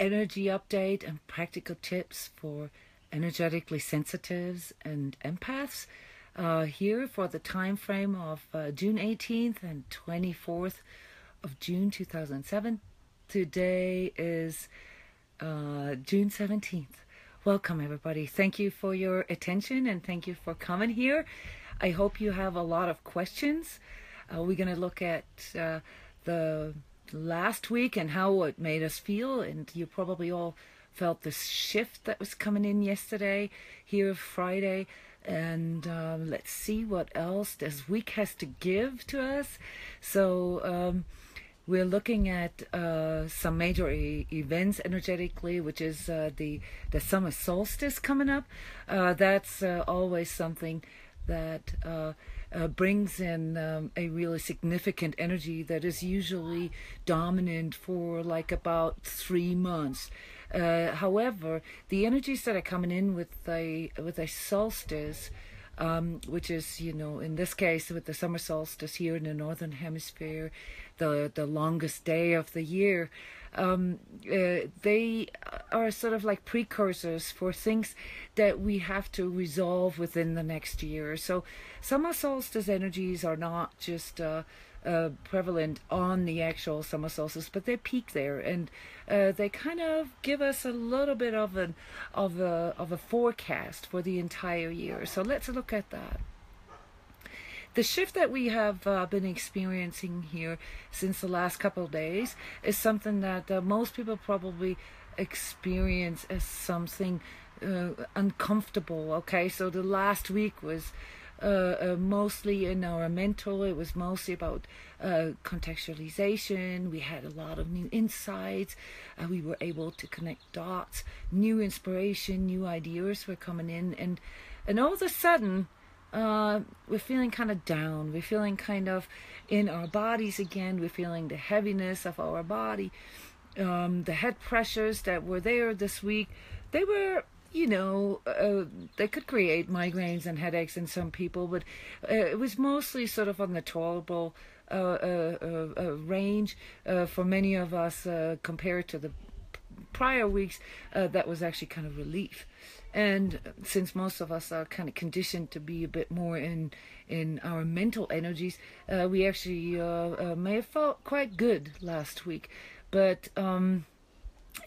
energy update and practical tips for energetically sensitives and empaths. Here for the time frame of June 18th and 24th of June 2007. Today is June 17th. Welcome everybody. Thank you for your attention and thank you for coming here. I hope you have a lot of questions. We're going to look at the last week and how it made us feel, and you probably all felt this shift that was coming in yesterday, here Friday, and let's see what else this week has to give to us. So we're looking at some major events energetically, which is the summer solstice coming up. That's always something that brings in a really significant energy that is usually dominant for like about 3 months. However, the energies that are coming in with a solstice, which is, you know, in this case with the summer solstice here in the northern hemisphere, the longest day of the year, they are sort of like precursors for things that we have to resolve within the next year. So summer solstice energies are not just prevalent on the actual summer solstice, but they peak there, and they kind of give us a little bit of a forecast for the entire year. So let's look at that. The shift that we have been experiencing here since the last couple of days is something that most people probably experience as something uncomfortable. Okay, so the last week was mostly in our mental. It was mostly about contextualization. We had a lot of new insights. We were able to connect dots. New inspiration, new ideas were coming in, and all of a sudden, we're feeling kind of down. We're feeling kind of in our bodies again. We're feeling the heaviness of our body. The head pressures that were there this week, they were, you know, they could create migraines and headaches in some people, but it was mostly sort of on the tolerable range for many of us compared to the prior weeks. That was actually kind of relief. And since most of us are kind of conditioned to be a bit more in our mental energies, we actually may have felt quite good last week. But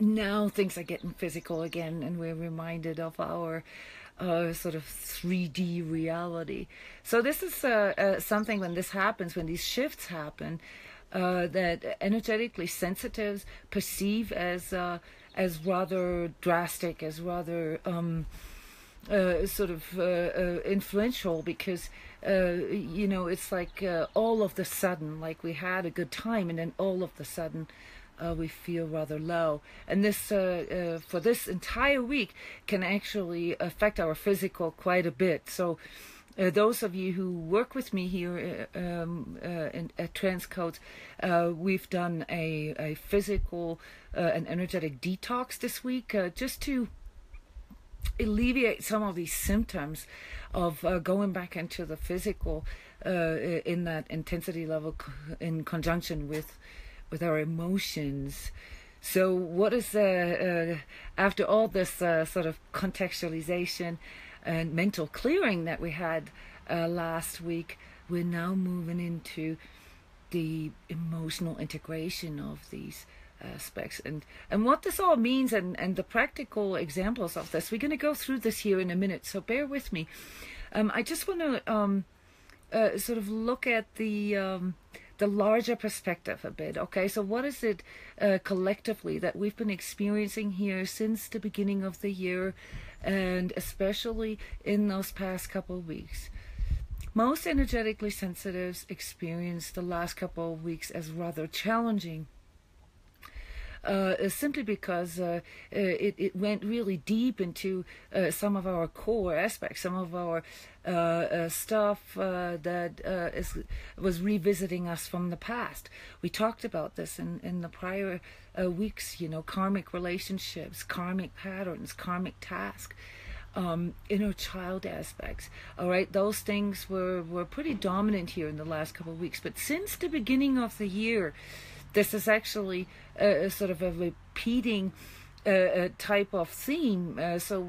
now things are getting physical again, and we're reminded of our sort of 3D reality. So this is something, when this happens, when these shifts happen, that energetically sensitives perceive as rather drastic, as rather sort of influential, because you know, it's like all of the sudden, like we had a good time, and then all of the sudden we feel rather low. And this for this entire week can actually affect our physical quite a bit. So those of you who work with me here at transCODES, we've done a physical and energetic detox this week, just to alleviate some of these symptoms of going back into the physical in that intensity level in conjunction with our emotions. So what is after all this sort of contextualization and mental clearing that we had last week, we're now moving into the emotional integration of these aspects, and what this all means, and the practical examples of this. We're going to go through this here in a minute, so bear with me. I just want to sort of look at the larger perspective a bit. Okay, so what is it collectively that we've been experiencing here since the beginning of the year, and especially in those past couple of weeks? Most energetically sensitives experience the last couple of weeks as rather challenging, simply because it went really deep into some of our core aspects, some of our stuff that was revisiting us from the past. We talked about this in the prior weeks, you know, karmic relationships, karmic patterns, karmic tasks, inner child aspects. All right, those things were pretty dominant here in the last couple of weeks. But since the beginning of the year, this is actually sort of a repeating type of theme. So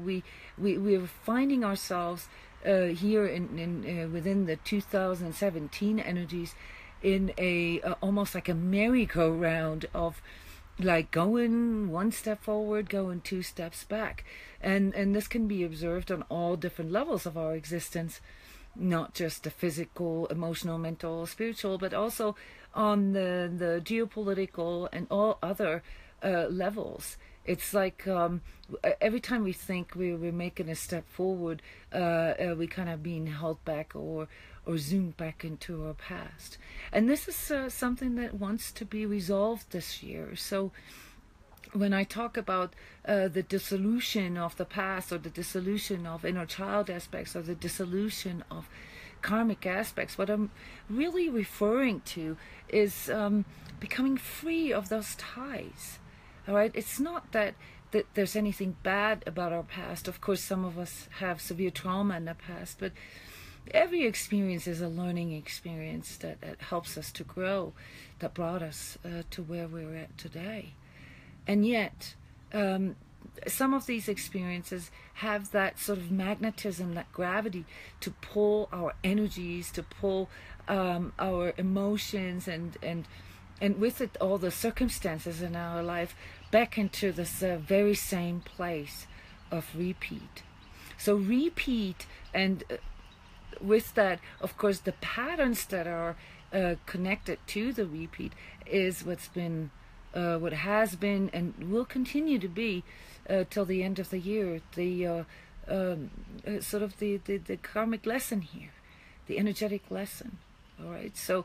we're finding ourselves here in within the 2017 energies in a almost like a merry-go-round of like going one step forward, going two steps back, and this can be observed on all different levels of our existence, not just the physical, emotional, mental, spiritual, but also on the geopolitical and all other levels. It's like every time we think we're making a step forward, we kind of being held back or zoomed back into our past. And this is something that wants to be resolved this year. So when I talk about the dissolution of the past, or the dissolution of inner child aspects, or the dissolution of karmic aspects, what I'm really referring to is becoming free of those ties. All right, it's not that there's anything bad about our past. Of course, some of us have severe trauma in the past, but every experience is a learning experience that helps us to grow, that brought us to where we're at today. And yet, some of these experiences have that sort of magnetism, that gravity, to pull our energies, to pull our emotions, and with it all the circumstances in our life back into this very same place of repeat. So repeat, and with that, of course, the patterns that are connected to the repeat is what's been, what has been, and will continue to be till the end of the year. The sort of the karmic lesson here, the energetic lesson. All right. So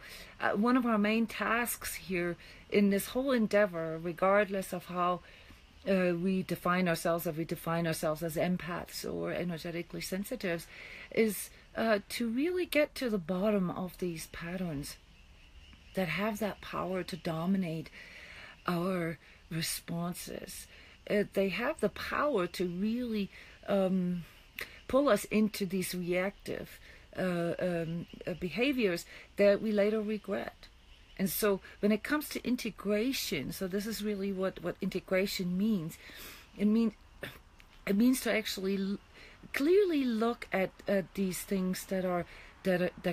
one of our main tasks here in this whole endeavor, regardless of how we define ourselves, if we define ourselves as empaths or energetically sensitives, is to really get to the bottom of these patterns that have that power to dominate our responses. They have the power to really pull us into these reactive behaviors that we later regret. And so when it comes to integration, so this is really what integration means. It means to actually clearly look at these things that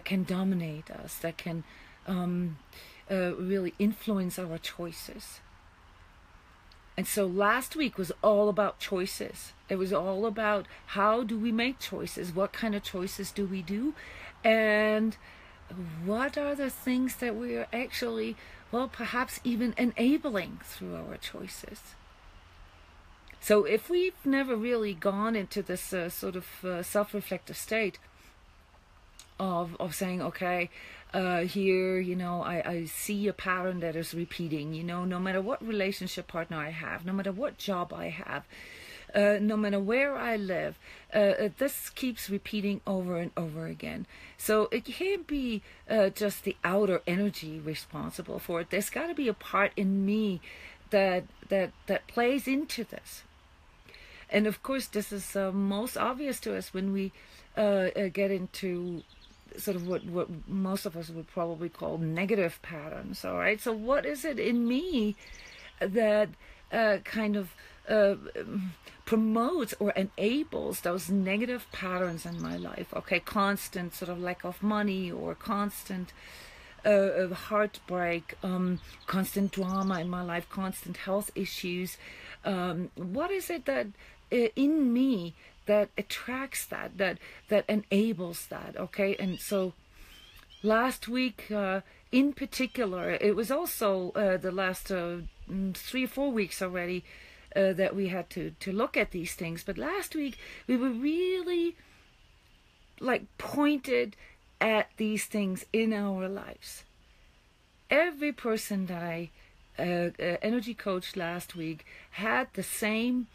can dominate us, that can really influence our choices. And so last week was all about choices. It was all about how do we make choices, what kind of choices do we do, and what are the things that we are actually, well, perhaps even enabling through our choices. So if we've never really gone into this sort of self-reflective state of saying, okay, here, you know, I see a pattern that is repeating, you know, no matter what relationship partner I have, no matter what job I have, no matter where I live, this keeps repeating over and over again. So it can't be just the outer energy responsible for it. There's got to be a part in me that plays into this. And of course, this is most obvious to us when we get into sort of what most of us would probably call negative patterns. All right. So what is it in me that kind of promotes or enables those negative patterns in my life? Okay, constant sort of lack of money, or constant heartbreak, constant drama in my life, constant health issues. What is it that in me that attracts that enables that? Okay, and so last week in particular, it was also the last 3 or 4 weeks already that we had to look at these things. But last week we were really like pointed at these things in our lives. Every person that I energy coached last week had the same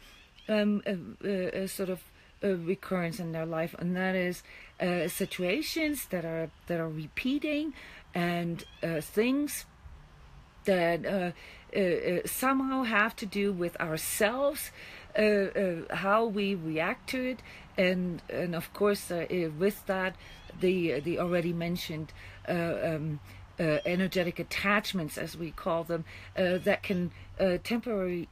sort of recurrence in their life, and that is situations that are repeating, and things that somehow have to do with ourselves, how we react to it, and of course with that the already mentioned energetic attachments, as we call them, that can temporarily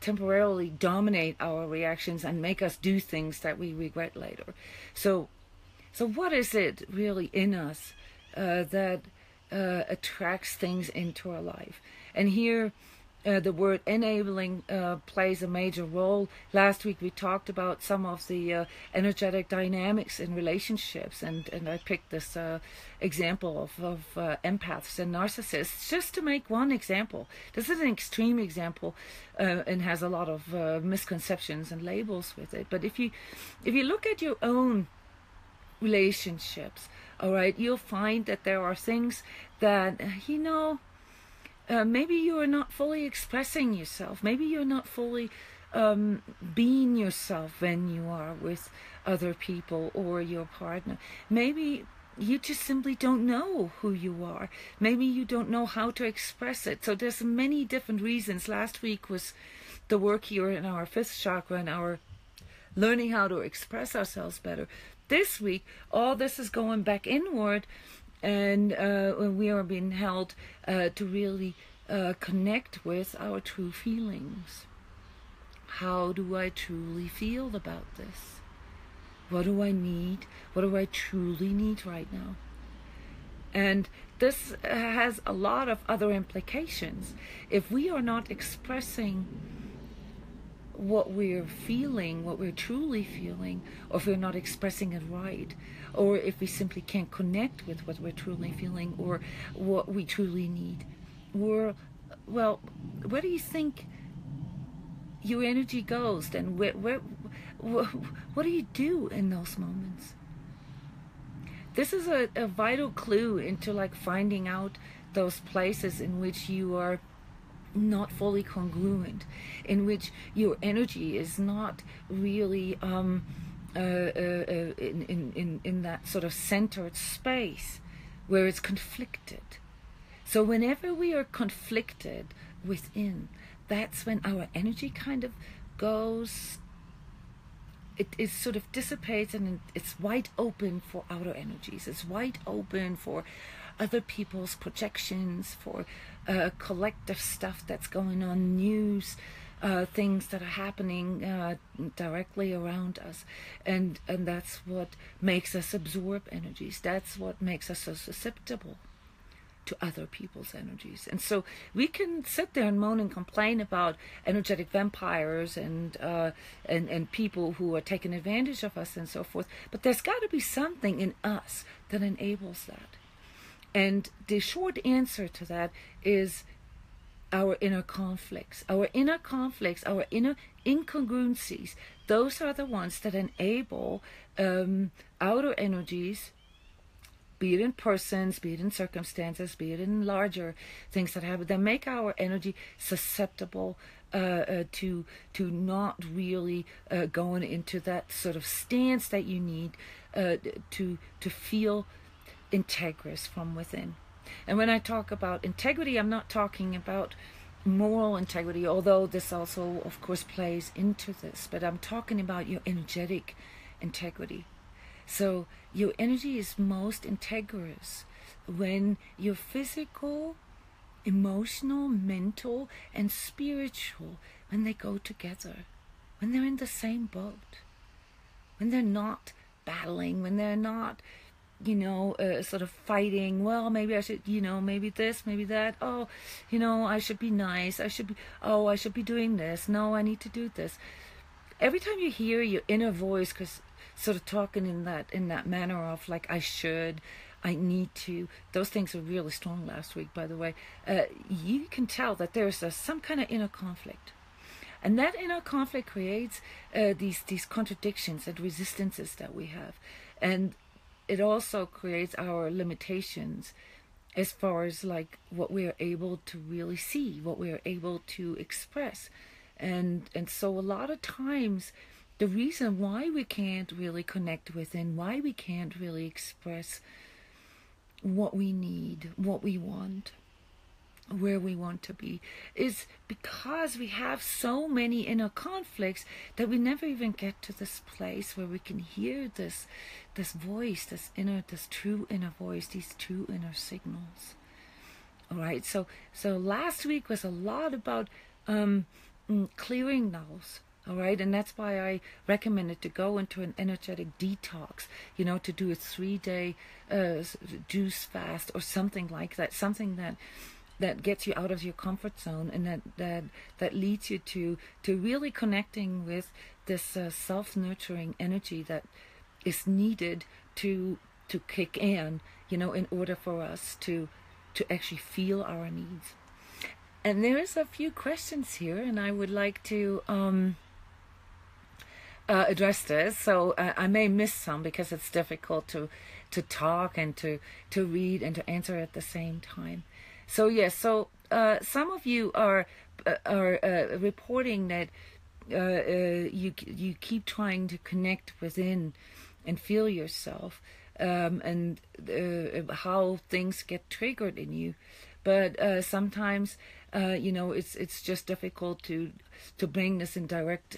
temporarily dominate our reactions and make us do things that we regret later. So what is it really in us that attracts things into our life? And here the word enabling plays a major role. Last week we talked about some of the energetic dynamics in relationships, and I picked this example of empaths and narcissists, just to make one example. This is an extreme example and has a lot of misconceptions and labels with it. But if you look at your own relationships, all right, you'll find that there are things that, maybe you are not fully expressing yourself. Maybe you're not fully being yourself when you are with other people or your partner. Maybe you just simply don't know who you are. Maybe you don't know how to express it. So there's many different reasons. Last week was the work here in our fifth chakra and our learning how to express ourselves better. This week, all this is going back inward, and we are being held to really connect with our true feelings. How do I truly feel about this? What do I need? What do I truly need right now? And this has a lot of other implications. If we are not expressing what we're feeling, what we're truly feeling, or if we're not expressing it right, or if we simply can't connect with what we're truly feeling or what we truly need, where do you think your energy goes? Then what do you do in those moments? This is a vital clue into like finding out those places in which you are not fully congruent, in which your energy is not really in that sort of centered space where it's conflicted. So whenever we are conflicted within, that's when our energy kind of goes, it sort of dissipates, and it's wide open for outer energies. It's wide open for other people's projections, for collective stuff that's going on, news, things that are happening directly around us, and that's what makes us absorb energies. That's what makes us so susceptible to other people's energies. And so we can sit there and moan and complain about energetic vampires and people who are taking advantage of us and so forth, but there's got to be something in us that enables that. And the short answer to that is our inner conflicts. Our inner conflicts, our inner incongruencies, those are the ones that enable outer energies, be it in persons, be it in circumstances, be it in larger things that happen, that make our energy susceptible to not really going into that sort of stance that you need to feel integrous from within. And when I talk about integrity, I'm not talking about moral integrity, although this also, of course, plays into this, but I'm talking about your energetic integrity. So your energy is most integrous when your physical, emotional, mental, and spiritual, when they go together, when they're in the same boat, when they're not battling, when they're not sort of fighting, well, maybe I should, maybe this, maybe that, I should be nice, I should be doing this, no, I need to do this. Every time you hear your inner voice, because sort of talking in that manner of like, I should, I need to, those things are really strong last week, by the way, you can tell that there's some kind of inner conflict. And that inner conflict creates these contradictions and resistances that we have. And it also creates our limitations as far as like what we're able to really see, what we're able to express. And so a lot of times the reason why we can't really connect within, why we can't really express what we need, what we want, where we want to be, is because we have so many inner conflicts that we never even get to this place where we can hear this voice, this true inner voice, these true inner signals. All right, so last week was a lot about clearing those. All right, and that's why I recommended to go into an energetic detox, you know, to do a 3-day juice fast or something like that, something that gets you out of your comfort zone, and that leads you to really connecting with this self-nurturing energy that is needed to kick in, you know, in order for us to actually feel our needs. And there is a few questions here, and I would like to address this. So I may miss some because it's difficult to talk and to read and to answer at the same time. So yes, so some of you are reporting that you keep trying to connect within and feel yourself, and how things get triggered in you. But sometimes, you know, it's just difficult to bring this in direct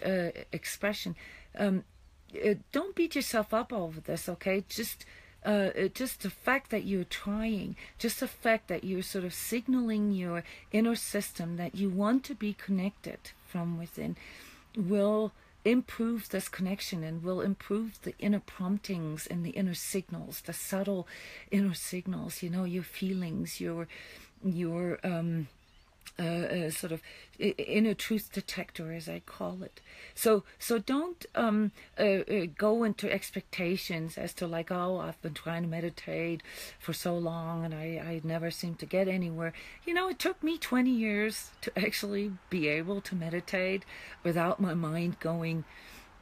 expression. Don't beat yourself up over this, okay? Just the fact that you're trying, just the fact that you're sort of signaling your inner system that you want to be connected from within will improve this connection and will improve the inner promptings and the inner signals, the subtle inner signals, you know, your feelings, your sort of inner truth detector, as I call it. So don't go into expectations as to like, oh, I've been trying to meditate for so long and I never seem to get anywhere. You know, it took me 20 years to actually be able to meditate without my mind going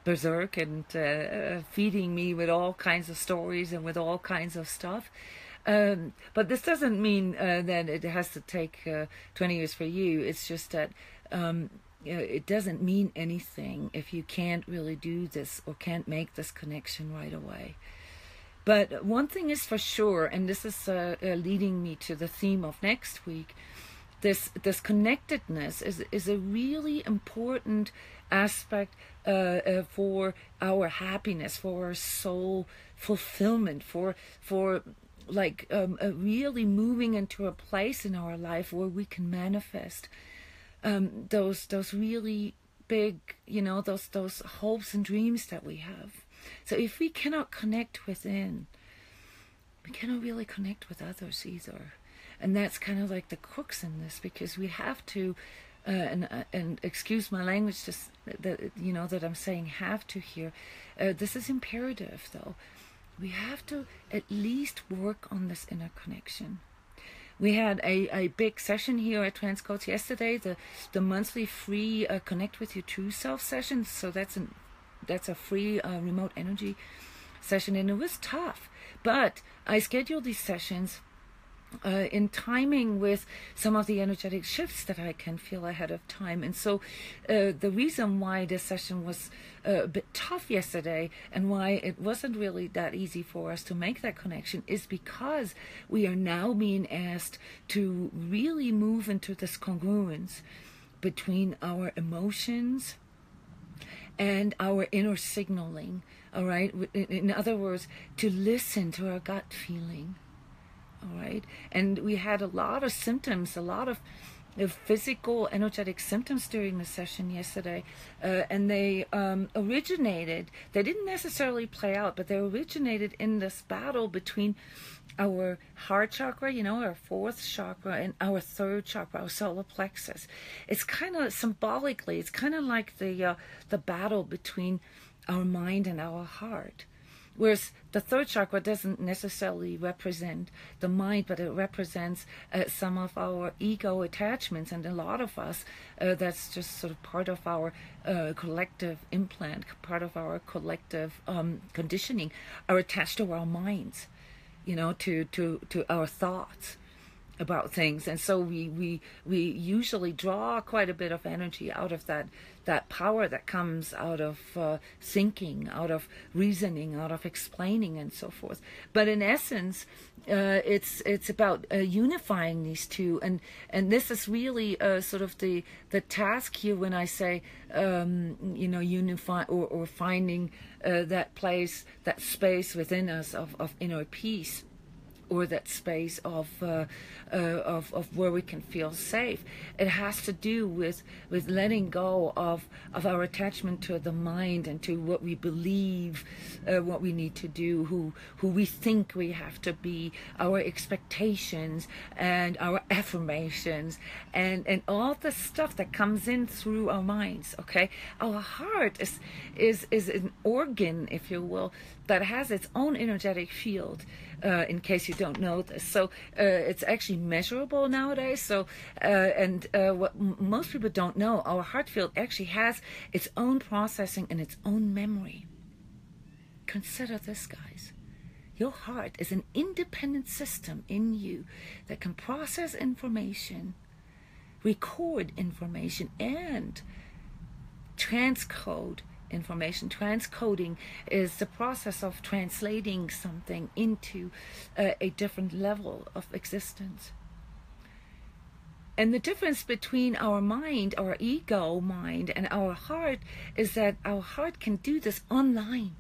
berserk and feeding me with all kinds of stories and with all kinds of stuff. But this doesn't mean that it has to take 20 years for you. It's just that it doesn't mean anything if you can't really do this or can't make this connection right away. But one thing is for sure, and this is leading me to the theme of next week, this connectedness is a really important aspect for our happiness, for our soul fulfillment, for like really moving into a place in our life where we can manifest those really big, you know, those hopes and dreams that we have. So if we cannot connect within, we cannot really connect with others either. And that's kind of like the crux in this, because we have to and excuse my language, just that, you know, that I'm saying have to here. This is imperative though. We have to at least work on this inner connection. We had a big session here at transCODES yesterday, the monthly free Connect with Your True Self session. So that's a free remote energy session, and it was tough. But I scheduled these sessions in timing with some of the energetic shifts that I can feel ahead of time. And so the reason why this session was a bit tough yesterday and why it wasn't really that easy for us to make that connection is because we are now being asked to really move into this congruence between our emotions and our inner signaling, all right? In other words, to listen to our gut feeling. All right, and we had a lot of symptoms, a lot of physical, energetic symptoms during the session yesterday, and they originated. They didn't necessarily play out, but they originated in this battle between our heart chakra, you know, our fourth chakra, and our third chakra, our solar plexus. It's kind of symbolically, it's kind of like the battle between our mind and our heart. Whereas the third chakra doesn't necessarily represent the mind, but it represents some of our ego attachments. And a lot of us, that's just sort of part of our collective implant, part of our collective conditioning, are attached to our minds, you know, to our thoughts about things. And so we usually draw quite a bit of energy out of that power that comes out of thinking, out of reasoning, out of explaining, and so forth. But in essence, it's about unifying these two, and this is really sort of the task here when I say you know, unify or finding that place, that space within us of inner peace. or that space of where we can feel safe. It has to do with letting go of our attachment to the mind and to what we believe, what we need to do, who we think we have to be, our expectations and our affirmations, and all the stuff that comes in through our minds. Okay, our heart is an organ, if you will, that has its own energetic field. In case you don't know this, so it's actually measurable nowadays. So what most people don't know, our heart field actually has its own processing and its own memory. Consider this, guys. Your heart is an independent system in you that can process information, record information, and transcode information. Transcoding is the process of translating something into a different level of existence. And the difference between our mind, our ego mind, and our heart is that our heart can do this online.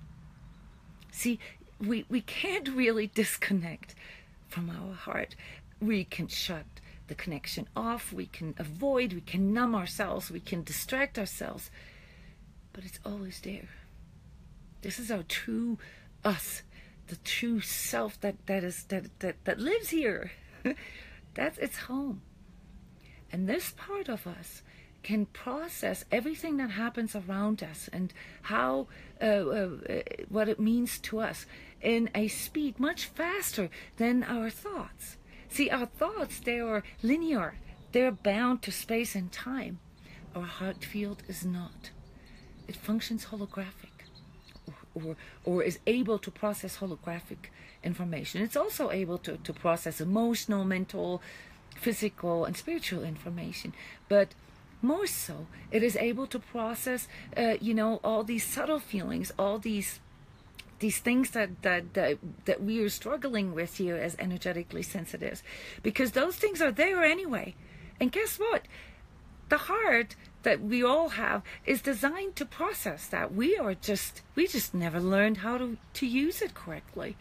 See, we can't really disconnect from our heart. We can shut the connection off, we can avoid, we can numb ourselves, we can distract ourselves, but it's always there. This is our true us, the true self that lives here. That's its home. And this part of us can process everything that happens around us and how what it means to us in a speed much faster than our thoughts. See, our thoughts, they are linear. They're bound to space and time. Our heart field is not. It functions holographic, or is able to process holographic information. It's also able to process emotional, mental, physical, and spiritual information. But more so, it is able to process, all these subtle feelings, all these things that we are struggling with here as energetically sensitives, because those things are there anyway. And guess what? The heart that we all have is designed to process that. We just never learned how to use it correctly.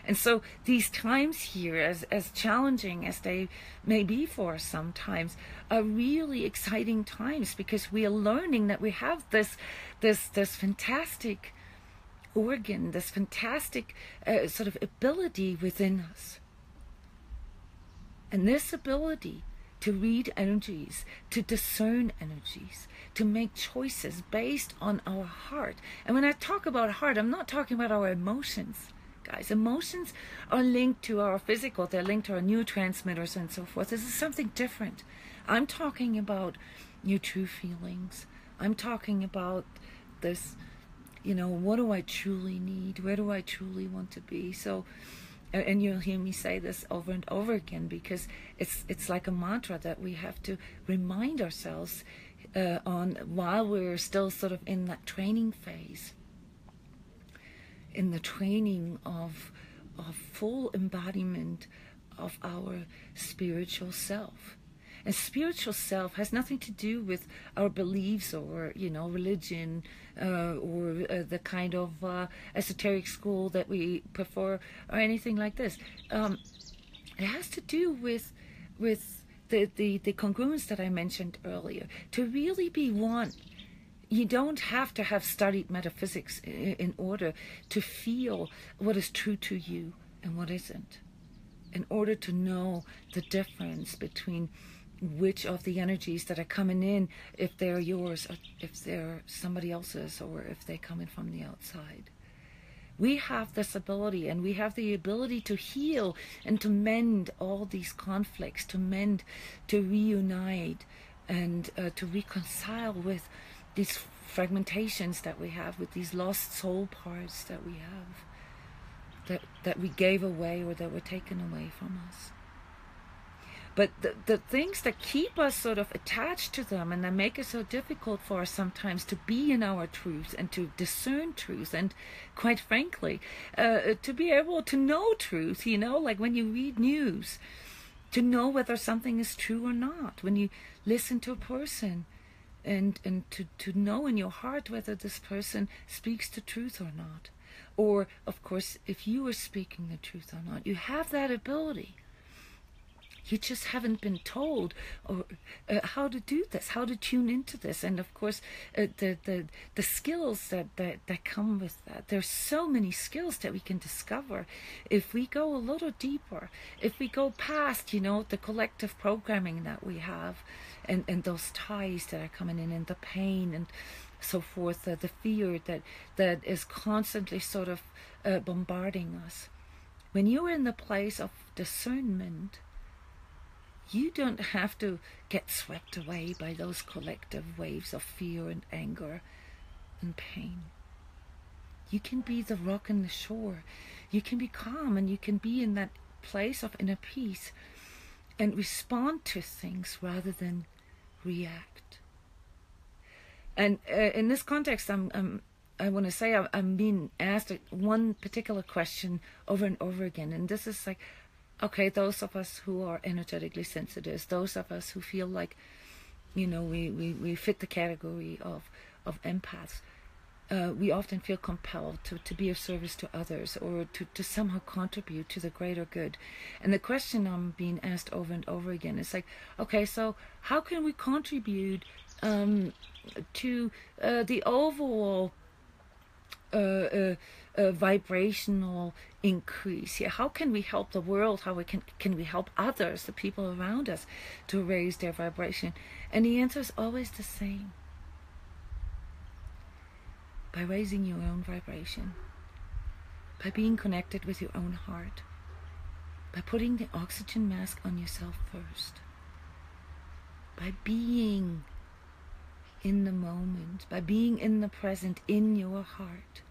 And so these times here, as challenging as they may be for us sometimes, are really exciting times, because we are learning that we have this fantastic organ, this fantastic sort of ability within us. And this ability to read energies, to discern energies, to make choices based on our heart. And when I talk about heart, I'm not talking about our emotions, guys. Emotions are linked to our physical, they're linked to our neurotransmitters and so forth. This is something different. I'm talking about your true feelings. I'm talking about this, what do I truly need? Where do I truly want to be? So, and you'll hear me say this over and over again, because it's like a mantra that we have to remind ourselves on while we're still sort of in that training phase, in the training of full embodiment of our spiritual self. And spiritual self has nothing to do with our beliefs or, religion or the kind of esoteric school that we prefer or anything like this. It has to do with the congruence that I mentioned earlier. To really be one, you don't have to have studied metaphysics in order to feel what is true to you and what isn't. In order to know the difference between which of the energies that are coming in, if they're yours or if they're somebody else's, or if they come in from the outside. We have this ability, and we have the ability to heal and to mend all these conflicts, to mend, to reunite, and to reconcile with these fragmentations that we have, with these lost soul parts that we have, that we gave away or that were taken away from us. But the things that keep us sort of attached to them and that make it so difficult for us sometimes to be in our truth and to discern truth, and quite frankly, to be able to know truth, like when you read news, to know whether something is true or not, when you listen to a person, and to know in your heart whether this person speaks the truth or not. Or, of course, if you are speaking the truth or not. You have that ability. You just haven't been told or how to do this, how to tune into this. And of course, the skills that come with that. There's so many skills that we can discover if we go a little deeper, if we go past, the collective programming that we have, and those ties that are coming in, and the pain and so forth, the fear that is constantly sort of bombarding us. When you're in the place of discernment, you don't have to get swept away by those collective waves of fear and anger and pain. You can be the rock and the shore. You can be calm, and you can be in that place of inner peace and respond to things rather than react. And in this context, I want to say I'm being asked one particular question over and over again, and this is like, okay, those of us who are energetically sensitive, those of us who feel like, we fit the category of empaths, we often feel compelled to be of service to others, or to somehow contribute to the greater good. And the question I'm being asked over and over again is like, okay, so how can we contribute to the overall vibrational increase? Yeah, how can we help the world? How can we help others, the people around us, to raise their vibration? And the answer is always the same: by raising your own vibration, by being connected with your own heart, by putting the oxygen mask on yourself first, by being in the moment, by being in the present in your heart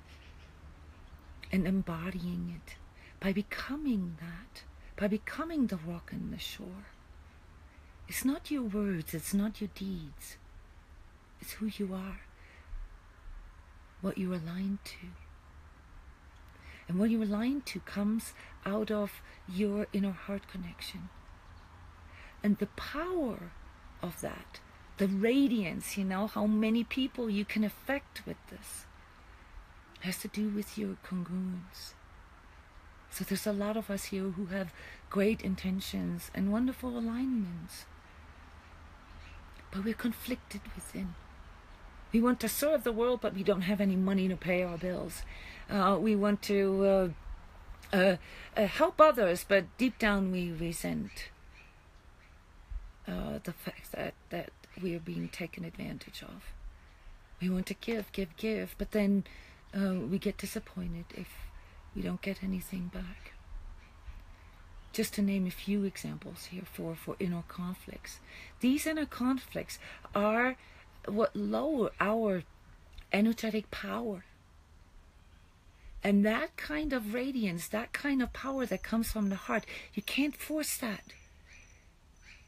and embodying it, by becoming that, by becoming the rock and the shore. It's not your words, it's not your deeds, it's who you are, what you're aligned to. And what you're aligned to comes out of your inner heart connection. And the power of that, the radiance, how many people you can affect with this, has to do with your congruence. So there's a lot of us here who have great intentions and wonderful alignments, but we're conflicted within. We want to serve the world, but we don't have any money to pay our bills. We want to help others, but deep down we resent the fact that we are being taken advantage of. We want to give, but then we get disappointed if we don't get anything back. Just to name a few examples here for inner conflicts. These inner conflicts are what lower our energetic power. And that kind of radiance, that kind of power that comes from the heart, you can't force that.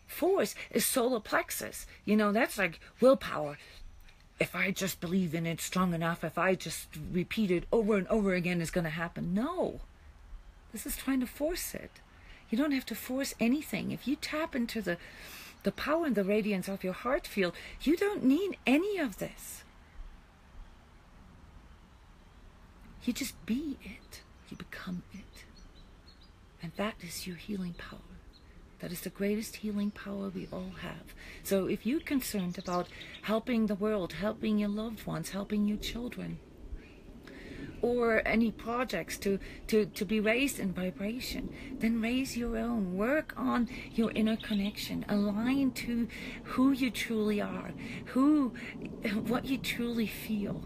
Force is solar plexus. That's like willpower. If I just believe in it strong enough, if I just repeat it over and over again, it's going to happen. No. This is trying to force it. You don't have to force anything. If you tap into the power and the radiance of your heart field, you don't need any of this. You just be it. You become it. And that is your healing power. That is the greatest healing power we all have. So if you're concerned about helping the world, helping your loved ones, helping your children, or any projects to be raised in vibration, then raise your own. Work on your inner connection. Align to who you truly are, what you truly feel,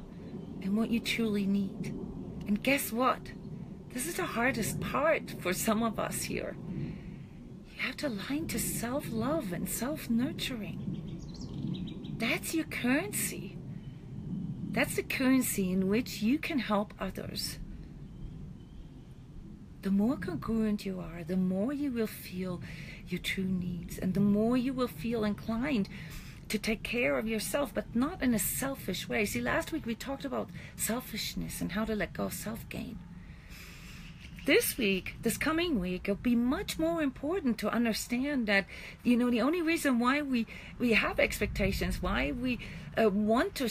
and what you truly need. And guess what? This is the hardest part for some of us here. You have to align to self-love and self-nurturing. That's your currency. That's the currency in which you can help others. The more congruent you are, the more you will feel your true needs, and the more you will feel inclined to take care of yourself, but not in a selfish way. See, last week we talked about selfishness and how to let go of self-gain. This week, this coming week, it'll be much more important to understand that, the only reason why we have expectations, why we want to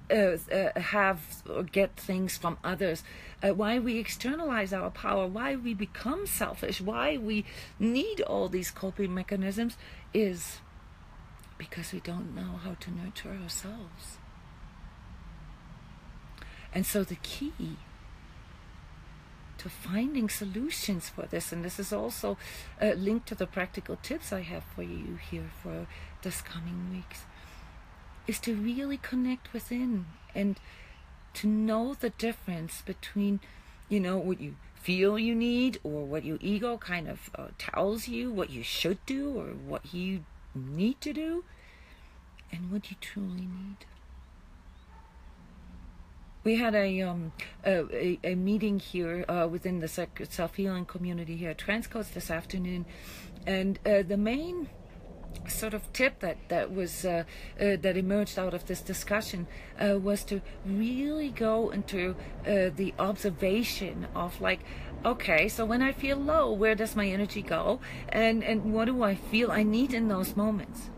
have or get things from others, why we externalize our power, why we become selfish, why we need all these coping mechanisms, is because we don't know how to nurture ourselves. And so the key to finding solutions for this, and this is also linked to the practical tips I have for you here for this coming weeks, is to really connect within and to know the difference between, you know, what you feel you need, or what your ego kind of tells you what you should do or what you need to do, and what you truly need. We had a meeting here within the self-healing community here at transCODES this afternoon, and the main sort of tip that was that emerged out of this discussion was to really go into the observation of, like, okay, so when I feel low, where does my energy go, and what do I feel I need in those moments?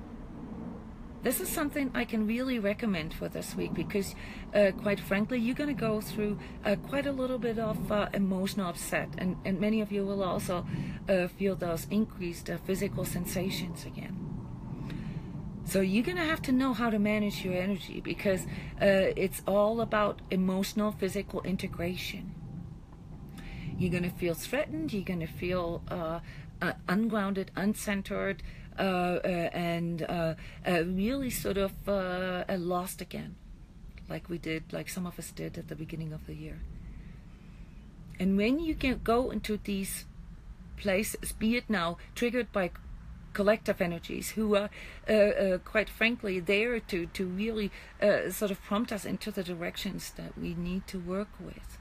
This is something I can really recommend for this week, because quite frankly, you're going to go through quite a little bit of emotional upset, and many of you will also feel those increased physical sensations again. So you're going to have to know how to manage your energy, because it's all about emotional physical integration. You're going to feel threatened, you're going to feel ungrounded, uncentered, and really sort of lost again, like some of us did at the beginning of the year. And when you can go into these places, be it now triggered by collective energies who are quite frankly there to really sort of prompt us into the directions that we need to work with,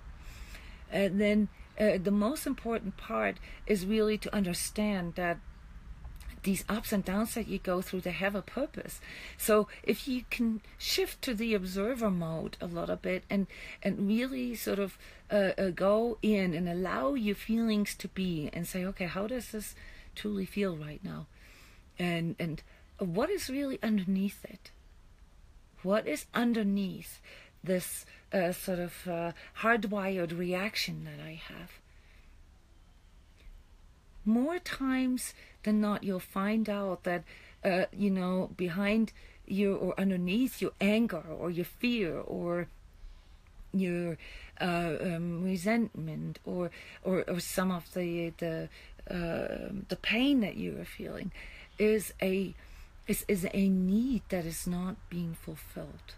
and then the most important part is really to understand that these ups and downs that you go through, they have a purpose. So if you can shift to the observer mode a little bit and really sort of go in and allow your feelings to be, and say, okay, how does this truly feel right now? And what is really underneath it? What is underneath this sort of hardwired reaction that I have? More times than not, you'll find out that, you know, behind your, or underneath your anger or your fear or your resentment or some of the pain that you are feeling is a need that is not being fulfilled.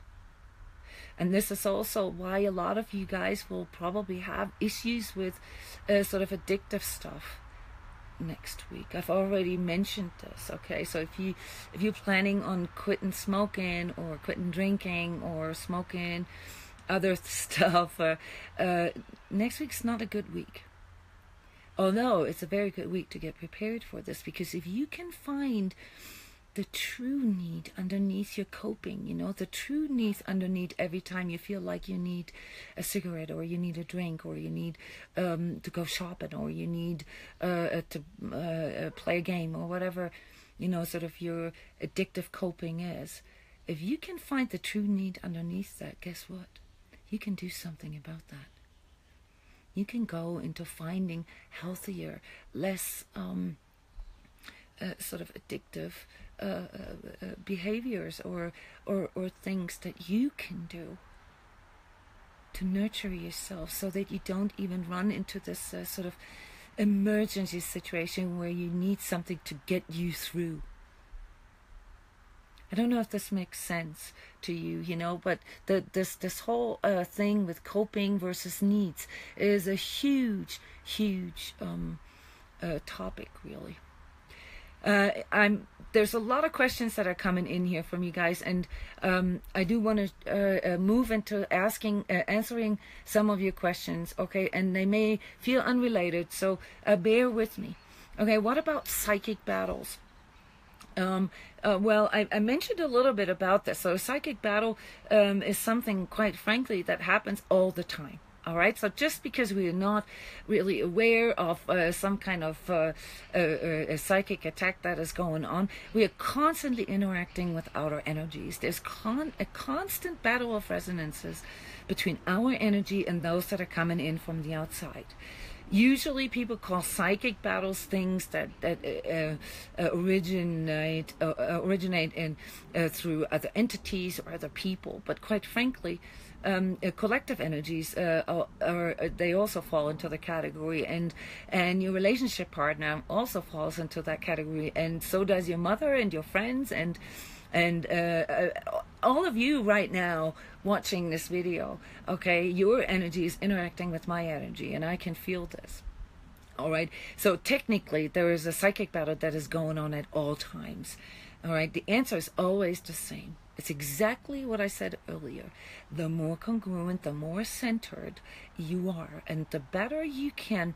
And this is also why a lot of you guys will probably have issues with sort of addictive stuff next week. I've already mentioned this. Okay, so if you're planning on quitting smoking or quitting drinking or smoking other stuff, next week's not a good week. Although it's a very good week to get prepared for this, because if you can find the true need underneath your coping, you know, the true need underneath every time you feel like you need a cigarette, or you need a drink, or you need to go shopping, or you need to play a game, or whatever, you know, sort of your addictive coping is. If you can find the true need underneath that, guess what? You can do something about that. You can go into finding healthier, less sort of addictive behaviors or things that you can do to nurture yourself, so that you don't even run into this sort of emergency situation where you need something to get you through. I don't know if this makes sense to you, you know, but this whole thing with coping versus needs is a huge topic, really. There's a lot of questions that are coming in here from you guys, and I do want to move into answering some of your questions, okay? And they may feel unrelated, so bear with me. Okay, what about psychic battles? Well, I mentioned a little bit about this. So psychic battle is something, quite frankly, that happens all the time. All right, so just because we are not really aware of some kind of a psychic attack that is going on, we are constantly interacting with outer energies. There's a constant battle of resonances between our energy and those that are coming in from the outside. Usually people call psychic battles things that originate in through other entities or other people, but quite frankly, collective energies they also fall into the category, and your relationship partner also falls into that category, and so does your mother and your friends and all of you right now watching this video. Okay, your energy is interacting with my energy, and I can feel this. All right, so technically there is a psychic battle that is going on at all times. All right, the answer is always the same. It's exactly what I said earlier. The more congruent, the more centered you are, and the better you can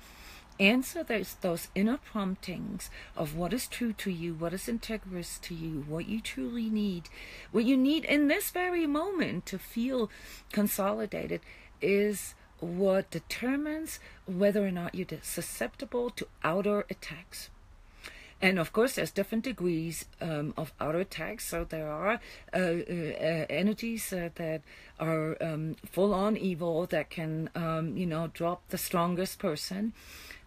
answer those inner promptings of what is true to you, what is integrous to you, what you truly need, what you need in this very moment to feel consolidated, is what determines whether or not you're susceptible to outer attacks. And of course, there's different degrees of outer attacks. So there are energies that are full-on evil that can, drop the strongest person.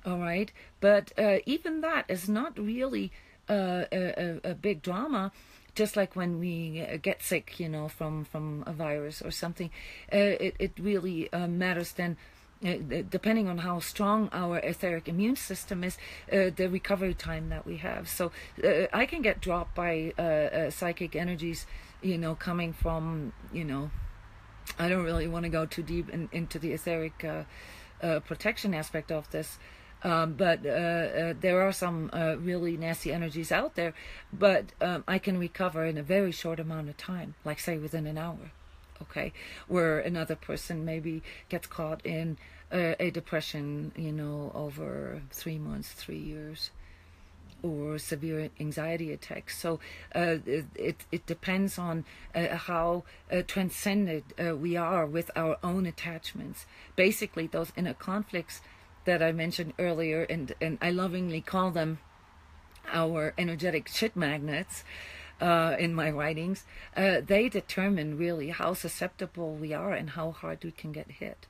All right, but even that is not really a big drama. Just like when we get sick, from a virus or something, it really matters then. Depending on how strong our etheric immune system is, the recovery time that we have. So I can get dropped by psychic energies, coming from, I don't really want to go too deep into the etheric protection aspect of this. But there are some really nasty energies out there, but I can recover in a very short amount of time, like say within an hour. Okay, where another person maybe gets caught in a depression, over 3 months, 3 years, or severe anxiety attacks. So it depends on how transcended we are with our own attachments. Basically, those inner conflicts that I mentioned earlier, and I lovingly call them our energetic shit magnets, in my writings, they determine really how susceptible we are and how hard we can get hit.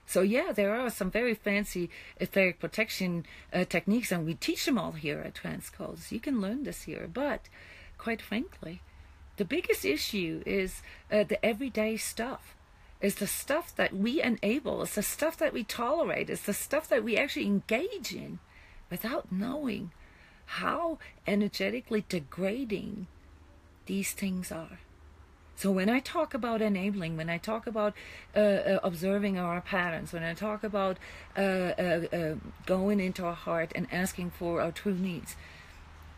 So yeah, there are some very fancy etheric protection techniques, and we teach them all here at transCODES. You can learn this here, but quite frankly, the biggest issue is the everyday stuff. It's the stuff that we enable, it's the stuff that we tolerate, it's the stuff that we actually engage in without knowing how energetically degrading these things are. So when I talk about enabling, when I talk about observing our patterns, when I talk about going into our heart and asking for our true needs,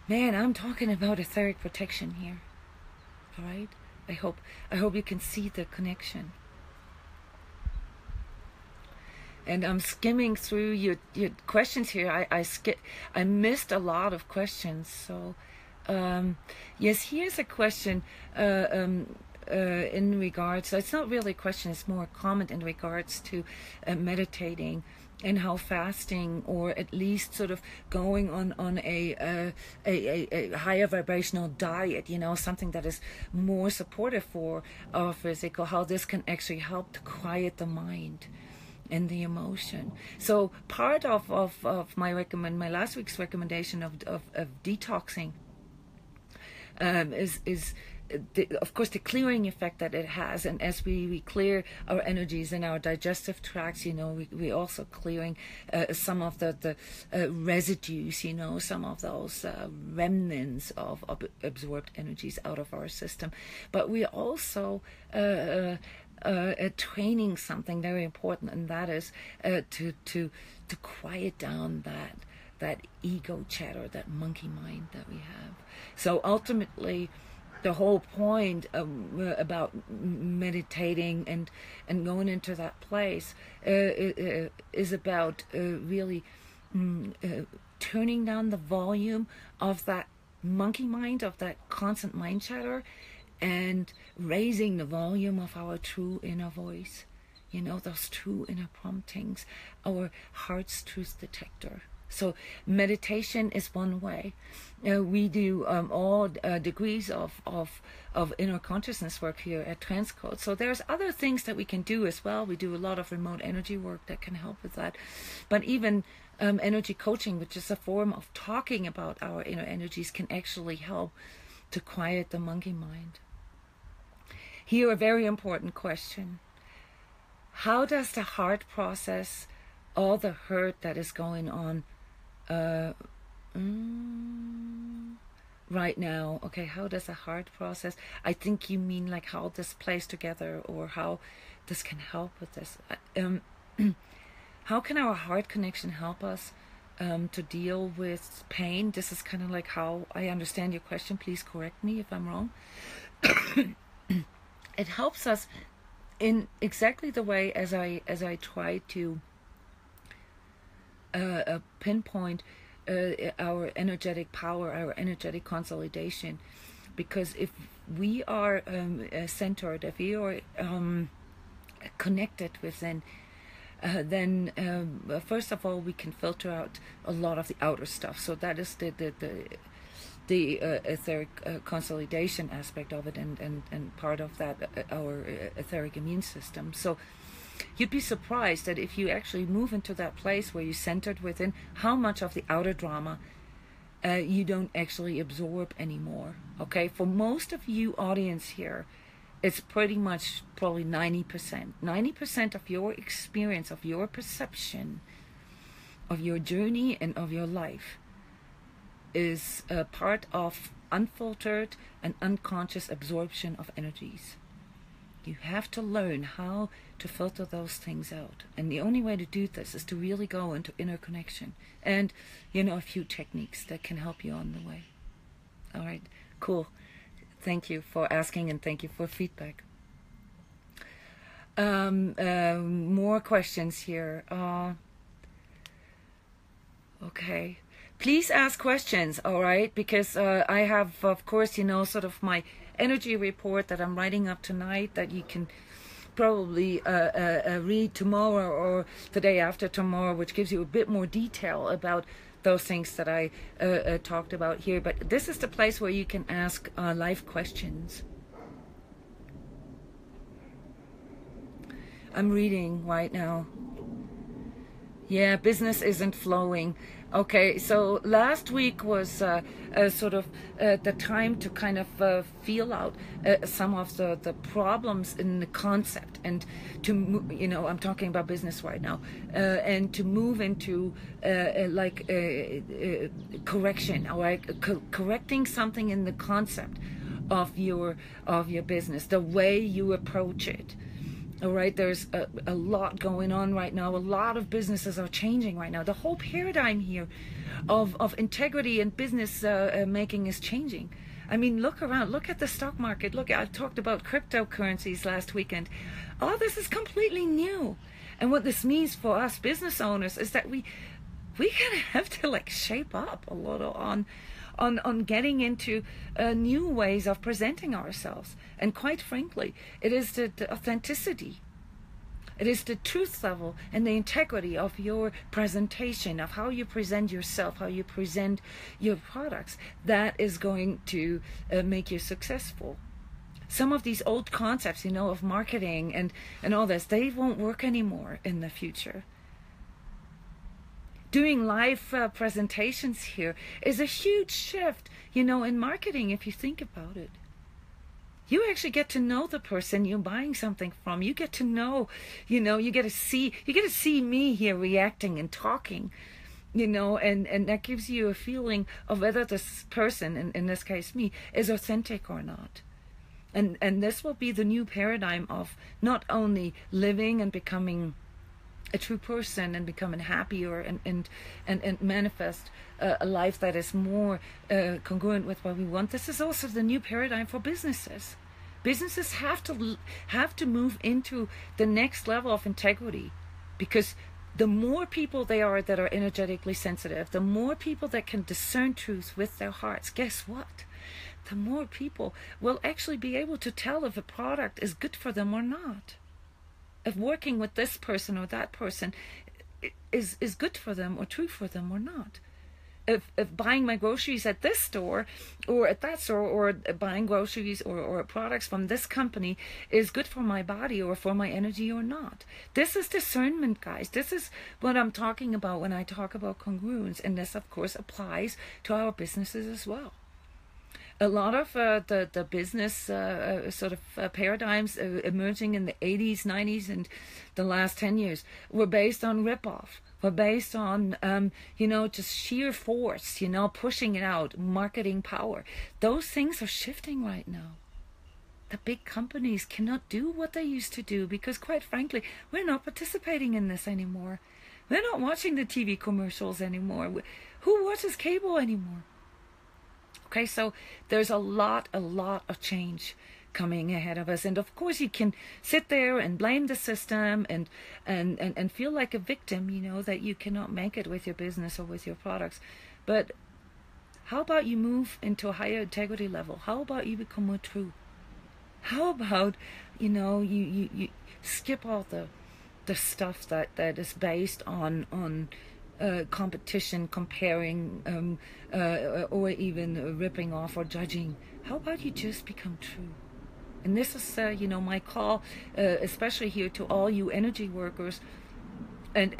man, I'm talking about etheric protection here. All right? I hope you can see the connection. And I'm skimming through your questions here. I missed a lot of questions. So, yes, here's a question in regards. So it's not really a question. It's more a comment in regards to meditating and how fasting, or at least sort of going on a higher vibrational diet, something that is more supportive for our physical, how this can actually help to quiet the mind and the emotion. So part of my last week's recommendation of detoxing is of course the clearing effect that it has. And as we clear our energies in our digestive tracts, we also clearing some of the residues, some of those remnants of absorbed energies out of our system. But we also training something very important, and that is to quiet down that ego chatter, that monkey mind that we have. So ultimately, the whole point about meditating and going into that place is about really turning down the volume of that monkey mind, of that constant mind chatter, and raising the volume of our true inner voice. You know, those true inner promptings, our heart's truth detector. So meditation is one way. We do all degrees of inner consciousness work here at transCODES. So there's other things that we can do as well. We do a lot of remote energy work that can help with that. But even energy coaching, which is a form of talking about our inner energies, can actually help to quiet the monkey mind. Here, a very important question. How does the heart process all the hurt that is going on right now? Okay, how does the heart process? I think you mean like how this plays together, or how this can help with this. How can our heart connection help us to deal with pain? This is kind of like how I understand your question. Please correct me if I'm wrong. It helps us in exactly the way as I try to pinpoint our energetic power, our energetic consolidation. Because if we are centered, if we are connected within, then first of all we can filter out a lot of the outer stuff. So that is the etheric consolidation aspect of it, and part of that our etheric immune system. So you'd be surprised that if you actually move into that place where you're centered within, how much of the outer drama you don't actually absorb anymore. Okay, for most of you audience here, it's pretty much probably 90%. 90% of your experience, of your perception, of your journey and of your life is a part of unfiltered and unconscious absorption of energies. You have to learn how to filter those things out. And the only way to do this is to really go into inner connection. And, you know, a few techniques that can help you on the way. All right, cool. Thank you for asking, and thank you for feedback. More questions here. Okay. Please ask questions, all right? Because I have, of course, you know, sort of my energy report that I'm writing up tonight that you can probably read tomorrow or the day after tomorrow, which gives you a bit more detail about those things that I talked about here. But this is the place where you can ask live questions. I'm reading right now. Yeah, business isn't flowing. Okay, so last week was sort of the time to kind of feel out some of the problems in the concept, and to, you know, I'm talking about business right now, and to move into correction, all right, correcting something in the concept of your business, the way you approach it. All right, there's a lot going on right now. A lot of businesses are changing right now. The whole paradigm here of integrity and business making is changing. I mean, look around. Look at the stock market. Look, I talked about cryptocurrencies last weekend. All this is completely new. And what this means for us business owners is that we kind of have to like shape up a little on getting into new ways of presenting ourselves. And quite frankly, it is the authenticity. It is the truth level and the integrity of your presentation, of how you present yourself, how you present your products, that is going to make you successful. Some of these old concepts, you know, of marketing and all this, they won't work anymore in the future. Doing live presentations here is a huge shift, you know, in marketing, if you think about it. You actually get to know the person you're buying something from. You get to know, you know, you get to see me here reacting and talking, you know, and that gives you a feeling of whether this person, in this case me, is authentic or not. And this will be the new paradigm of not only living and becoming a true person and becoming happier and manifest a life that is more congruent with what we want. This is also the new paradigm for businesses. Businesses have to move into the next level of integrity, because the more people they are that are energetically sensitive, the more people that can discern truth with their hearts, guess what? The more people will actually be able to tell if a product is good for them or not. if working with this person or that person is good for them or true for them or not. If buying my groceries at this store or at that store, or buying groceries or products from this company is good for my body or for my energy or not. This is discernment, guys. This is what I'm talking about when I talk about congruence. And this, of course, applies to our businesses as well. A lot of the business sort of paradigms emerging in the 80s, 90s, and the last 10 years were based on rip-off. Were based on, just sheer force, pushing it out, marketing power. Those things are shifting right now. The big companies cannot do what they used to do because, quite frankly, we're not participating in this anymore. We're not watching the TV commercials anymore. Who watches cable anymore? Okay, so there's a lot of change coming ahead of us. And of course you can sit there and blame the system and feel like a victim, that you cannot make it with your business or with your products. But how about you move into a higher integrity level? How about you become more true? How about, you skip all the stuff that is based on competition, comparing, or even ripping off or judging? How about you just become true? And this is, my call, especially here to all you energy workers and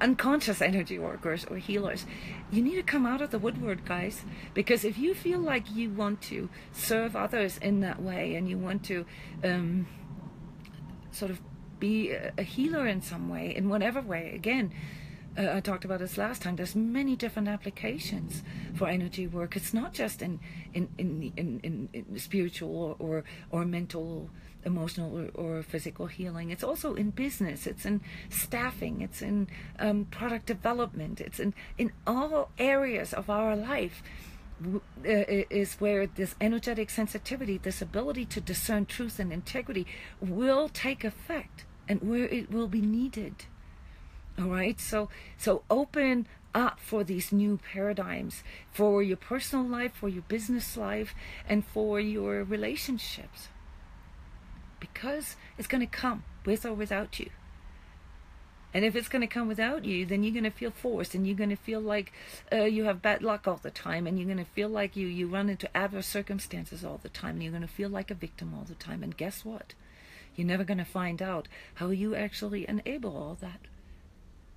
unconscious energy workers or healers. You need to come out of the woodwork, guys, because if you feel like you want to serve others in that way and you want to sort of be a healer in some way, in whatever way, again, I talked about this last time, there's many different applications for energy work. It's not just in spiritual or mental, emotional or physical healing. It's also in business. It's in staffing. It's in product development. It's in all areas of our life is where this energetic sensitivity, this ability to discern truth and integrity will take effect and where it will be needed. All right, so open up for these new paradigms, for your personal life, for your business life, and for your relationships. Because it's going to come with or without you. And if it's going to come without you, then you're going to feel forced, and you're going to feel like you have bad luck all the time, and you're going to feel like you run into adverse circumstances all the time, and you're going to feel like a victim all the time. And guess what? You're never going to find out how you actually enable all that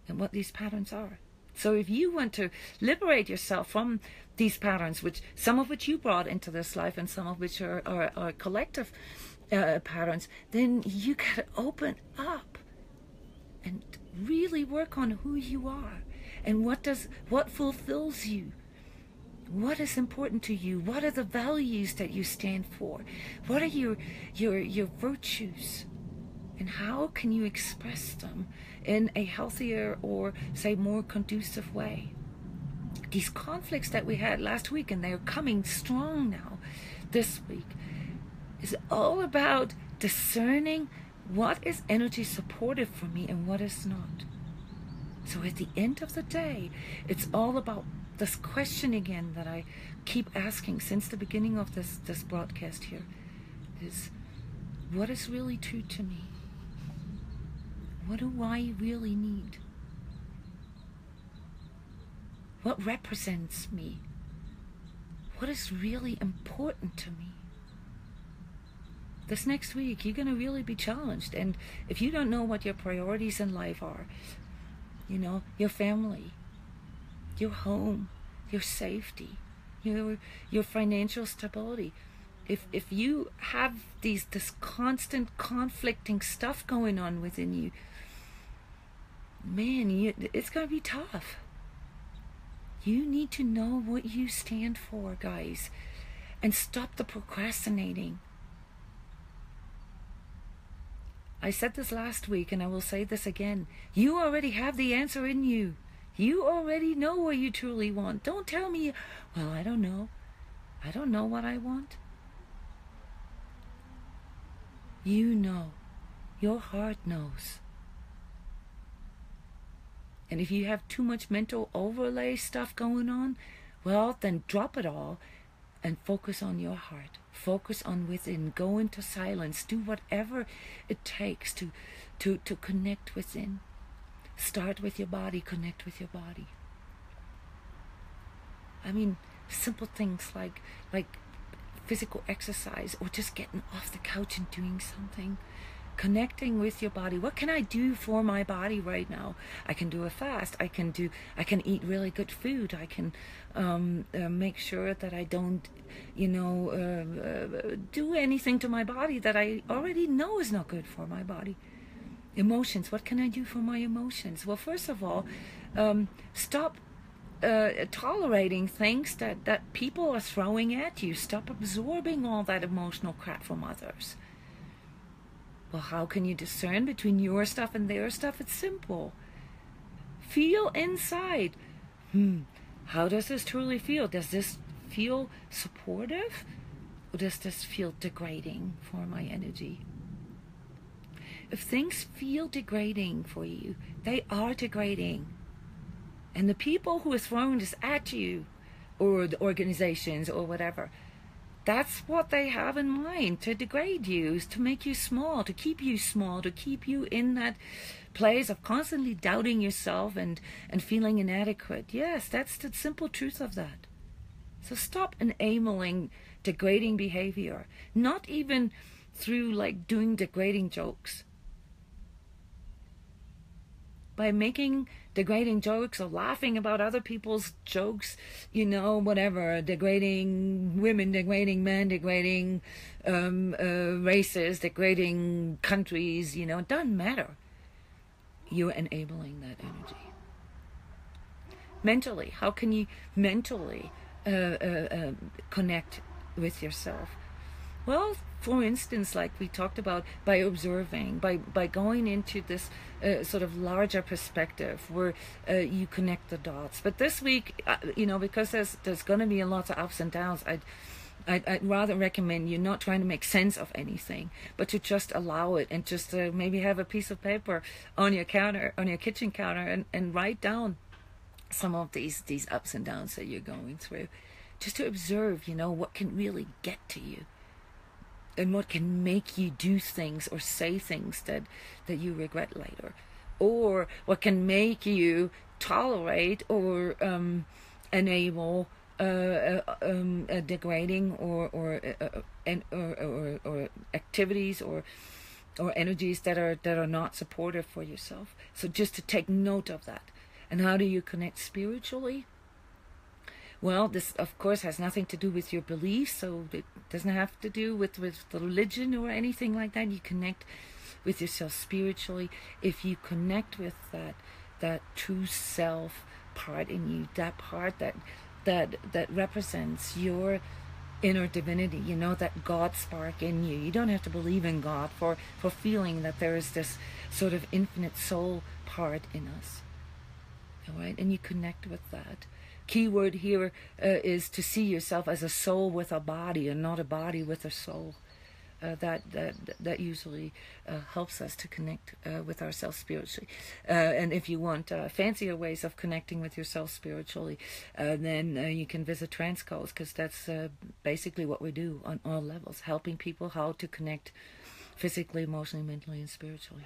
and what these patterns are. So if you want to liberate yourself from these patterns, which some of which you brought into this life and some of which are collective patterns, then you got to open up and really work on who you are and what fulfills you. What is important to you? What are the values that you stand for? What are your virtues? And how can you express them in a healthier or, say, more conducive way? These conflicts that we had last week, and they're coming strong now this week, is all about discerning what is energy supportive for me and what is not. So at the end of the day, it's all about this question again that I keep asking since the beginning of this broadcast here, is what is really true to me? What do I really need? What represents me? What is really important to me? This next week, you're going to really be challenged. And if you don't know what your priorities in life are, your family, your home, your safety, your financial stability, if you have this constant conflicting stuff going on within you, man, it's going to be tough. You need to know what you stand for, guys, and stop the procrastinating. I said this last week, and I will say this again. You already have the answer in you. You already know what you truly want. Don't tell me, well, I don't know. I don't know what I want. You know. Your heart knows. And if you have too much mental overlay stuff going on, well, then drop it all and focus on your heart. Focus on within. Go into silence. Do whatever it takes to connect within. Start with your body. Connect with your body. I mean, simple things like physical exercise, or just getting off the couch and doing something. Connecting with your body. What can I do for my body right now? I can do a fast. I can eat really good food. I can make sure that I don't, do anything to my body that I already know is not good for my body. Emotions. What can I do for my emotions? Well, first of all, stop tolerating things that people are throwing at you. Stop absorbing all that emotional crap from others. Well, how can you discern between your stuff and their stuff? It's simple. Feel inside. How does this truly feel? Does this feel supportive? Or does this feel degrading for my energy? If things feel degrading for you, they are degrading. And the people who are throwing this at you, or the organizations or whatever, that's what they have in mind, to degrade you, to make you small, to keep you in that place of constantly doubting yourself and feeling inadequate. Yes, that's the simple truth of that. So stop enabling degrading behavior, not even through like doing degrading jokes. By making degrading jokes or laughing about other people's jokes, whatever, degrading women, degrading men, degrading races, degrading countries, it doesn't matter. You're enabling that energy. Mentally, how can you mentally connect with yourself? Well, for instance, like we talked about, by observing, by going into this sort of larger perspective where you connect the dots. But this week, because there's going to be a lot of ups and downs, I'd rather recommend you not trying to make sense of anything, but to just allow it, and just maybe have a piece of paper on your counter, on your kitchen counter, and write down some of these ups and downs that you're going through, just to observe, what can really get to you. And what can make you do things or say things that you regret later, or what can make you tolerate or enable degrading or activities or energies that are not supportive for yourself. So just to take note of that. And how do you connect spiritually? Well, this, of course, has nothing to do with your beliefs, so it doesn't have to do with the religion or anything like that. You connect with yourself spiritually if you connect with that true self part in you, that part that represents your inner divinity, that God spark in you. You don't have to believe in God for feeling that there is this sort of infinite soul part in us. All right, and you connect with that. Key word here is to see yourself as a soul with a body, and not a body with a soul. That usually helps us to connect with ourselves spiritually. And if you want fancier ways of connecting with yourself spiritually, then you can visit transCODES, because that's basically what we do on all levels, helping people how to connect physically, emotionally, mentally, and spiritually.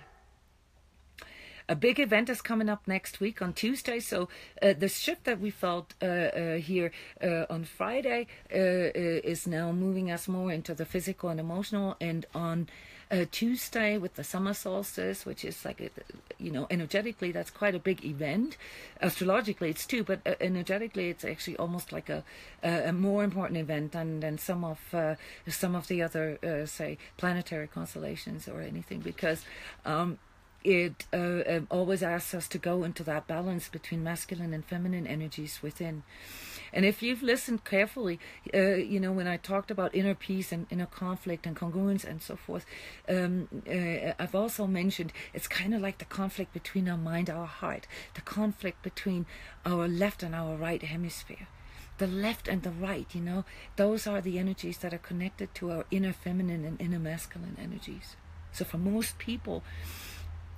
A big event is coming up next week on Tuesday. So the shift that we felt here on Friday is now moving us more into the physical and emotional. And on Tuesday with the summer solstice, which is like, energetically, that's quite a big event. Astrologically, it's too, but energetically, it's actually almost like a more important event than some of the other, say, planetary constellations or anything, because it always asks us to go into that balance between masculine and feminine energies within. And if you've listened carefully, when I talked about inner peace and inner conflict and congruence and so forth, I've also mentioned it's kind of like the conflict between our mind, our heart, the conflict between our left and our right hemisphere. The left and the right, those are the energies that are connected to our inner feminine and inner masculine energies. So for most people,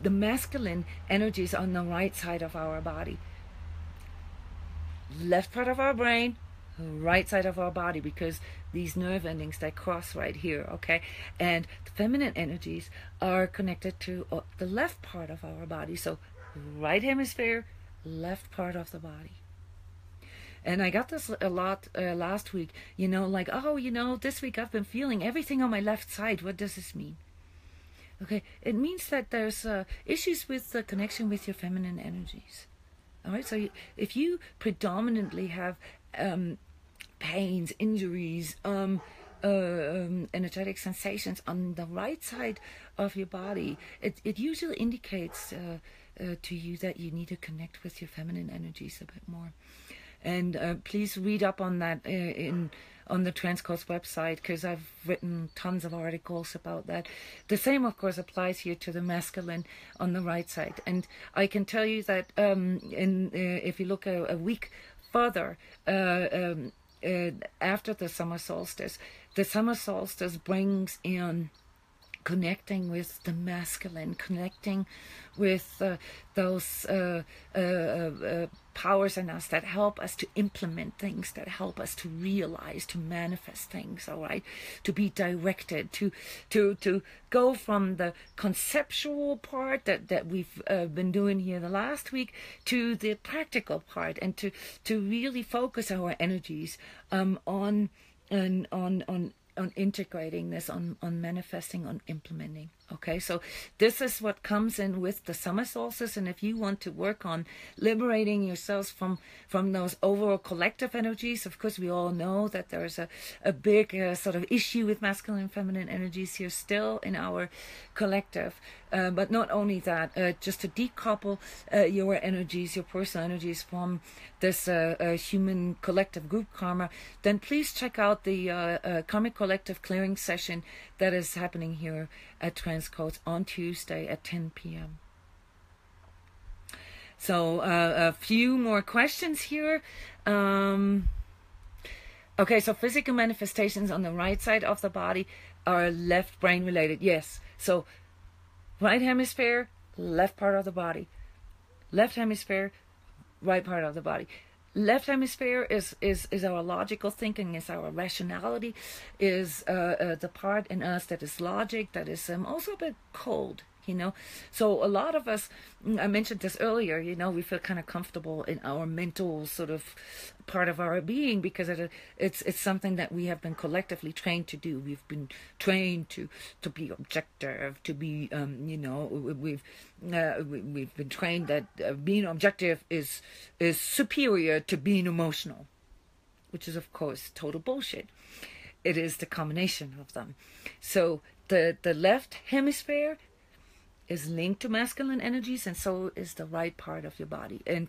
the masculine energy is on the right side of our body. Left part of our brain, right side of our body, because these nerve endings, they cross right here, okay? And the feminine energies are connected to the left part of our body. So right hemisphere, left part of the body. And I got this a lot last week, you know, like, oh, you know, this week I've been feeling everything on my left side. What does this mean? Okay, it means that there's issues with the connection with your feminine energies. All right, so if you predominantly have pains, injuries, energetic sensations on the right side of your body, it usually indicates to you that you need to connect with your feminine energies a bit more. And please read up on that on the transCODES website, because I've written tons of articles about that. The same, of course, applies here to the masculine on the right side. And I can tell you that if you look a week further after the summer solstice brings in connecting with the masculine, connecting with those powers in us that help us to implement things, that help us to realize, to manifest things, all right? To be directed, to go from the conceptual part that we've been doing here the last week to the practical part, and to really focus our energies on integrating this, on manifesting, on implementing. Okay, so this is what comes in with the summer solstice. And if you want to work on liberating yourselves from those overall collective energies, of course we all know that there's a big sort of issue with masculine and feminine energies here still in our collective. But not only that, just to decouple your energies, your personal energies, from this human collective group karma, then please check out the Karmic Collective Clearing session that is happening here at transCODES on Tuesday at 10 p.m. So a few more questions here. Okay, so physical manifestations on the right side of the body are left brain related. Yes, so right hemisphere, left part of the body. Left hemisphere, right part of the body. Left hemisphere is our logical thinking, is our rationality, is the part in us that is logic, that is also a bit cold, you know. So a lot of us, I mentioned this earlier, you know, we feel kind of comfortable in our mental sort of part of our being, because it's something that we have been collectively trained to do. We've been trained to be objective, to be you know, we've been trained that being objective is superior to being emotional, which is of course total bullshit. It is the combination of them. So the left hemisphere is linked to masculine energies, and so is the right part of your body. And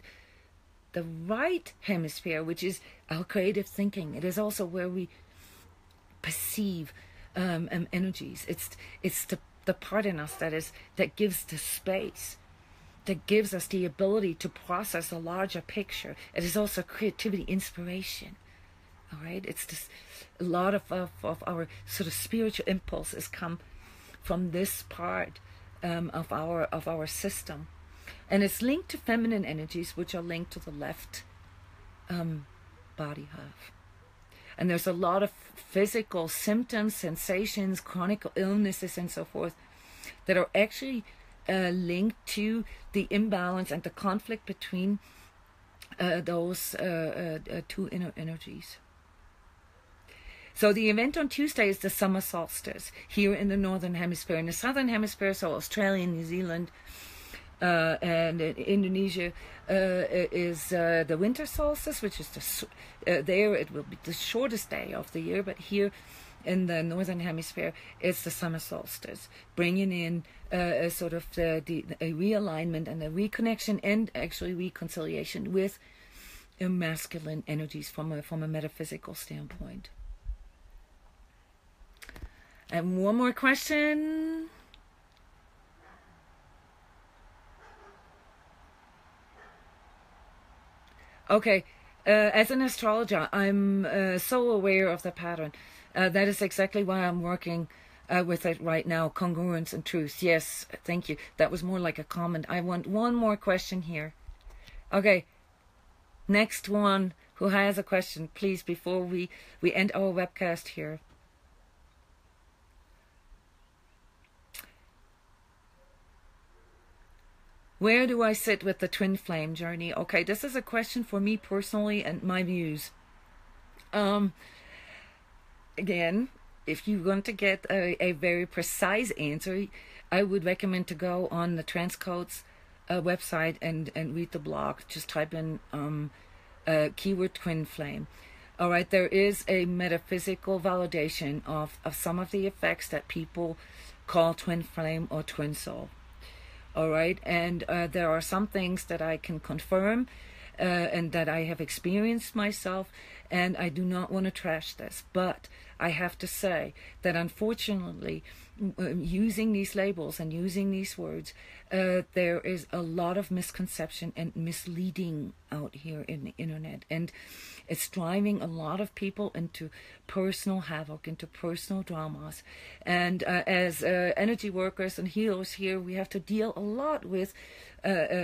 the right hemisphere, which is our creative thinking, it is also where we perceive energies. It's the part in us that gives the space, that gives us the ability to process a larger picture. It is also creativity, inspiration. All right, it's just a lot of our sort of spiritual impulses come from this part of our system. And it's linked to feminine energies, which are linked to the left body half. And there's a lot of physical symptoms, sensations, chronic illnesses, and so forth that are actually linked to the imbalance and the conflict between those two inner energies. So the event on Tuesday is the summer solstice here in the northern hemisphere. In the southern hemisphere, so Australia, New Zealand, and Indonesia is the winter solstice, which is there it will be the shortest day of the year. But here in the northern hemisphere, it's the summer solstice, bringing in a sort of a realignment and a reconnection and actually reconciliation with masculine energies from a metaphysical standpoint. And one more question. Okay, as an astrologer, I'm so aware of the pattern. That is exactly why I'm working with it right now. Congruence and truth. Yes, thank you. That was more like a comment. I want one more question here. Okay, next one. who has a question, please, before we end our webcast here. Where do I sit with the twin flame journey? Okay, this is a question for me personally and my views. Again, if you want to get a very precise answer, I would recommend to go on the transCODES website and read the blog. Just type in keyword twin flame. All right, there is a metaphysical validation of some of the effects that people call twin flame or twin soul. All right, and there are some things that I can confirm and that I have experienced myself, and I do not want to trash this, but I have to say that unfortunately, using these labels and using these words, there is a lot of misconception and misleading out here in the internet, and it's driving a lot of people into personal havoc, into personal dramas. And as energy workers and healers here, we have to deal a lot with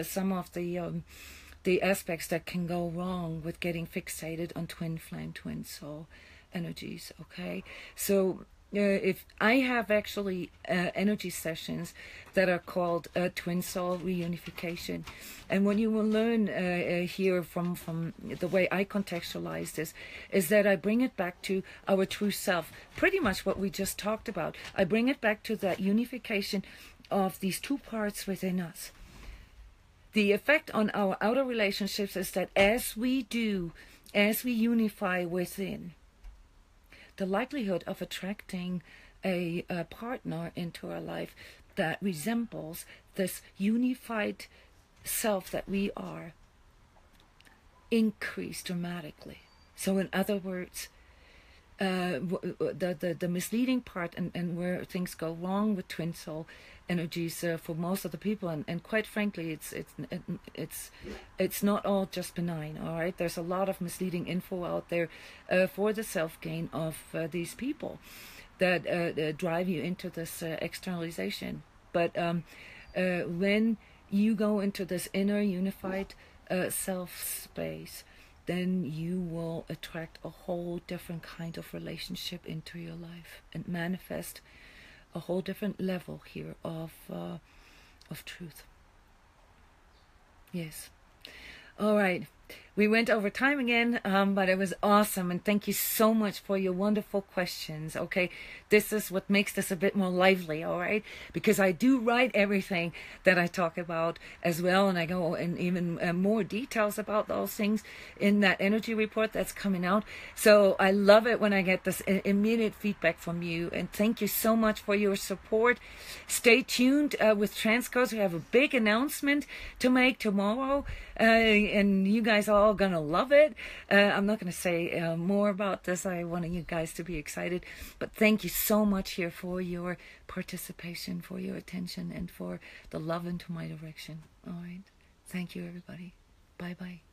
some of the aspects that can go wrong with getting fixated on twin flame, twin soul energies. Okay, so if I have actually energy sessions that are called twin soul reunification, and what you will learn here from the way I contextualize this is that I bring it back to our true self, pretty much what we just talked about. I bring it back to that unification of these two parts within us. The effect on our outer relationships is that as we unify within, the likelihood of attracting a partner into our life that resembles this unified self that we are increase dramatically. So in other words, the misleading part and where things go wrong with twin soul energies for most of the people, and quite frankly, it's not all just benign. All right, there's a lot of misleading info out there for the self gain of these people that drive you into this externalization. But when you go into this inner unified self space, then you will attract a whole different kind of relationship into your life and manifest a whole different level here of truth. Yes. All right. We went over time again, but it was awesome, and thank you so much for your wonderful questions. Okay, this is what makes this a bit more lively, all right? Because I do write everything that I talk about as well, and I go in even more details about those things in that energy report that's coming out. So I love it when I get this immediate feedback from you, and thank you so much for your support. Stay tuned with transCODES. We have a big announcement to make tomorrow, and you guys are all gonna love it. I'm not gonna say more about this. I want you guys to be excited, but thank you so much here for your participation, for your attention, and for the love into my direction. All right, thank you, everybody. Bye bye.